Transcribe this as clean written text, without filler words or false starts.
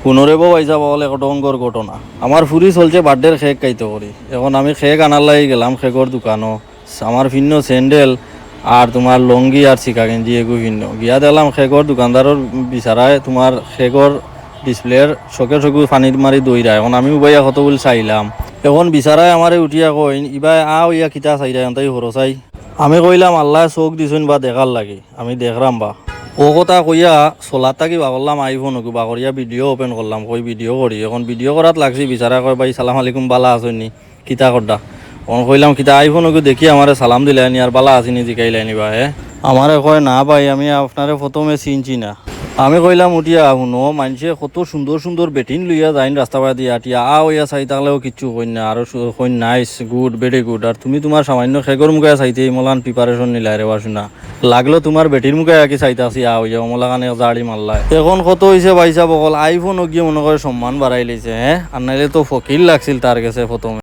পুনরে পয়সা বলে একটা অঙ্গর ঘটনা আমার ফুরি চলছে বার্থডের কেক খাইতে করি এখন আমি কেক আনার লাগি গেলাম কেকর দোকানও আমার ভিন্ন স্যান্ডেল আর তোমার লঙ্গি আর চিকা গেঞ্জি এগু ভিন্ন গিয়া দেখলাম কেকর দোকানদারের বিচারায় তোমার কেকর ডিসপ্লের চকে চকু পানির মারি দইরা এখন আমি উবাইয়া কত বলে চাইলাম এখন বিচারায় আমারে উঠিয়া কইন ইবাই ইয়া কিতা চাইরা তাই হরো চাই আমি কইলাম আল্লাহ চোখ দিছুন বা দেখার লাগে আমি দেখলাম বা ও কথা কইয়া চলার থাকি বাগরলাম আইফোন বাগরিয়া ভিডিও ওপেন করলাম কই ভিডিও করি এখন ভিডিও করাত লাগছি বিচারা কয় ভাই সালাম আলাইকুম বালা আসনি কিতা করডা অন কইলাম কিতা আইফোন দেখি আমারে সালাম দিলাইনি আর বালা আসিনি জিকাইলাইনি বা আমারে কয় না ভাই আমি আপনারে প্রথমে চিনছি না আমি কইলাম উঠিয়া শুনো মানুষে কত সুন্দর সুন্দর বেটিন লইয়া যাইন রাস্তা বাই দিয়া আটিয়া ইয়া চাই থাকলেও কিচ্ছু কইন না আর কইন নাইস গুড ভেরি গুড আর তুমি তোমার সামান্য খেগর মুখে চাইতে ইমলান প্রিপারেশন নিলাই রে শুনা লাগলো তোমার বেটির মুখে আঁকি চাইতে আসি ইয়া অমলা কানে জাড়ি মারলাই এখন কত হয়েছে বাইসা বকল আইফোন গিয়ে মনে করে সম্মান বাড়াই লাইছে আর নাইলে তো ফকির লাগছিল তার কাছে প্রথমে।